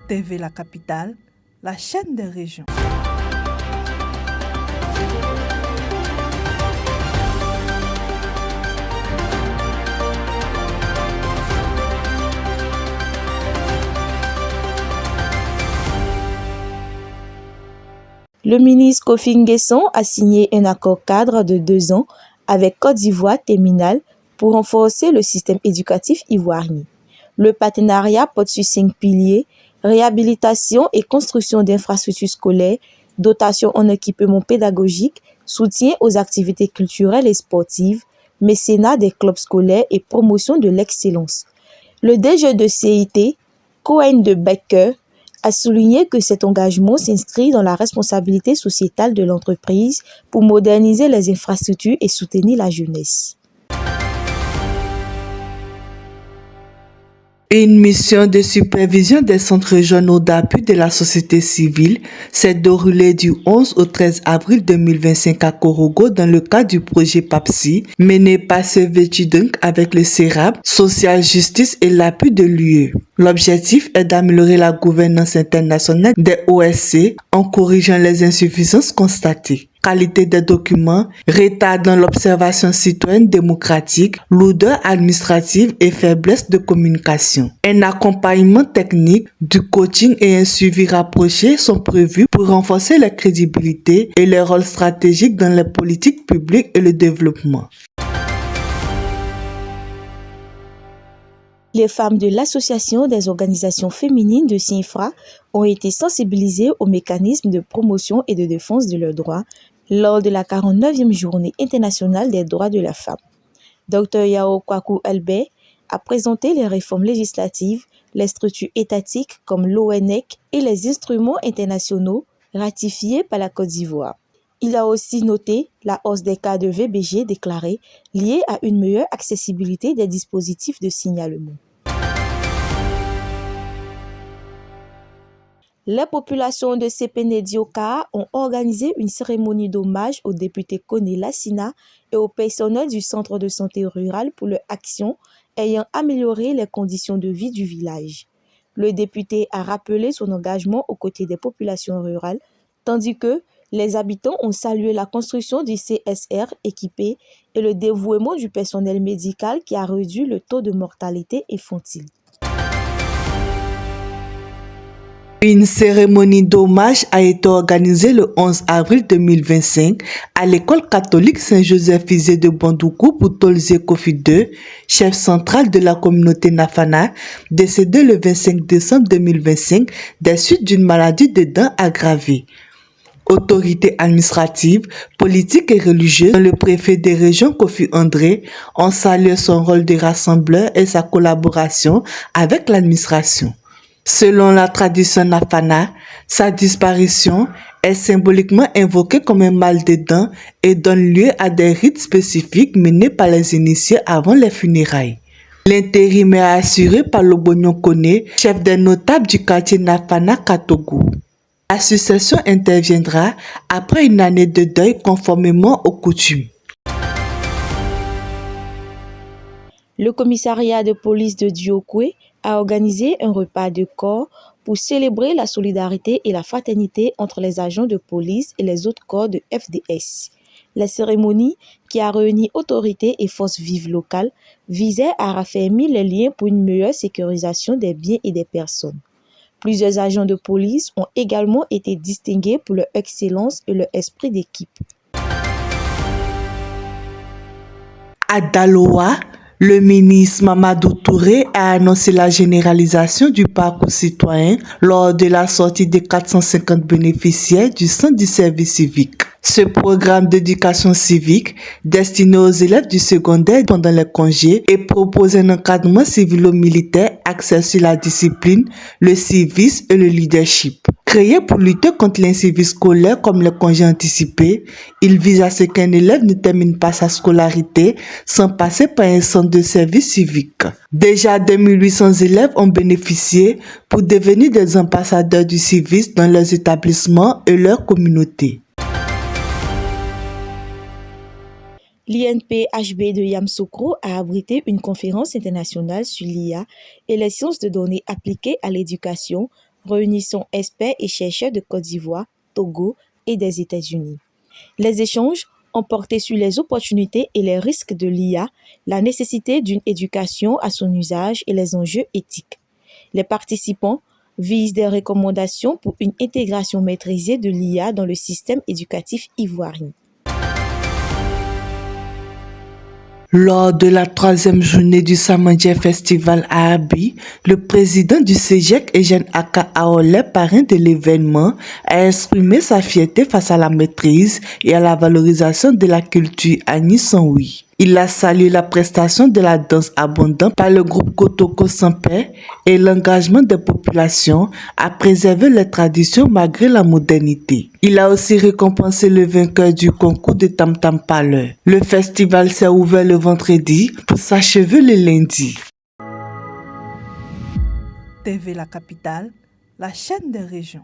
TV La Capitale, la chaîne des régions. Le ministre Kofi Nguesson a signé un accord cadre de 2 ans avec Côte d'Ivoire Terminal pour renforcer le système éducatif ivoirien. Le partenariat porte sur 5 piliers: réhabilitation et construction d'infrastructures scolaires, dotation en équipement pédagogique, soutien aux activités culturelles et sportives, mécénat des clubs scolaires et promotion de l'excellence. Le DG de CIT, Cohen de Becker, a souligné que cet engagement s'inscrit dans la responsabilité sociétale de l'entreprise pour moderniser les infrastructures et soutenir la jeunesse. Une mission de supervision des centres régionaux d'appui de la société civile s'est déroulée du 11 au 13 avril 2025 à Korogo dans le cadre du projet PAPSI mené par Servetidunk avec le CERAB, Social Justice et l'appui de l'UE. L'objectif est d'améliorer la gouvernance internationale des OSC en corrigeant les insuffisances constatées. Qualité des documents, retard dans l'observation citoyenne démocratique, lourdeur administrative et faiblesse de communication. Un accompagnement technique, du coaching et un suivi rapproché sont prévus pour renforcer la crédibilité et le rôle stratégique dans les politiques publiques et le développement. Les femmes de l'Association des organisations féminines de CINFRA ont été sensibilisées aux mécanismes de promotion et de défense de leurs droits lors de la 49e Journée internationale des droits de la femme. Dr Yao Kwaku Albert a présenté les réformes législatives, les structures étatiques comme l'ONEC et les instruments internationaux ratifiés par la Côte d'Ivoire. Il a aussi noté la hausse des cas de VBG déclarés liés à une meilleure accessibilité des dispositifs de signalement. Les populations de Sepenedioka ont organisé une cérémonie d'hommage au député Koné Lassina et au personnel du centre de santé rural pour leur action ayant amélioré les conditions de vie du village. Le député a rappelé son engagement aux côtés des populations rurales, tandis que les habitants ont salué la construction du CSR équipé et le dévouement du personnel médical qui a réduit le taux de mortalité infantile. Une cérémonie d'hommage a été organisée le 11 avril 2025 à l'école catholique Saint-Joseph-Isé de Bandoukou pour Tolzé Kofi II, chef central de la communauté Nafana, décédé le 25 décembre 2025 des suites d'une maladie des dents aggravée. Autorités administratives, politiques et religieuses, le préfet des régions Kofi André ont salué son rôle de rassembleur et sa collaboration avec l'administration. Selon la tradition Nafana, sa disparition est symboliquement invoquée comme un mal des dents et donne lieu à des rites spécifiques menés par les initiés avant les funérailles. L'intérim est assuré par Lobognon Koné, chef des notables du quartier Nafana Katogu. La succession interviendra après une année de deuil conformément aux coutumes. Le commissariat de police de Diokwe a organisé un repas de corps pour célébrer la solidarité et la fraternité entre les agents de police et les autres corps de FDS. La cérémonie, qui a réuni autorités et forces vives locales, visait à raffermir les liens pour une meilleure sécurisation des biens et des personnes. Plusieurs agents de police ont également été distingués pour leur excellence et leur esprit d'équipe. À Daloa, le ministre Mamadou Touré a annoncé la généralisation du parcours citoyen lors de la sortie des 450 bénéficiaires du Centre du service civique. Ce programme d'éducation civique, destiné aux élèves du secondaire pendant les congés, et propose un encadrement civilo-militaire axé sur la discipline, le civisme et le leadership. Créé pour lutter contre l'incivisme scolaire comme les congés anticipés, il vise à ce qu'un élève ne termine pas sa scolarité sans passer par un centre de service civique. Déjà 2800 élèves ont bénéficié pour devenir des ambassadeurs du civisme dans leurs établissements et leurs communautés. L'INP-HB de Yamoussoukro a abrité une conférence internationale sur l'IA et les sciences de données appliquées à l'éducation, réunissant experts et chercheurs de Côte d'Ivoire, Togo et des États-Unis. Les échanges ont porté sur les opportunités et les risques de l'IA, la nécessité d'une éducation à son usage et les enjeux éthiques. Les participants visent des recommandations pour une intégration maîtrisée de l'IA dans le système éducatif ivoirien. Lors de la 3e journée du Samandjé Festival à Abi, le président du CEGEC, Eugène Aka Aolé, parrain de l'événement, a exprimé sa fierté face à la maîtrise et à la valorisation de la culture Agni-Sanwi. Il a salué la prestation de la danse abondante par le groupe Kotoko Sampé et l'engagement des populations à préserver les traditions malgré la modernité. Il a aussi récompensé le vainqueur du concours de Tam Tam Parleur. Le festival s'est ouvert le vendredi pour s'achever le lundi. TV La Capitale, la chaîne des régions.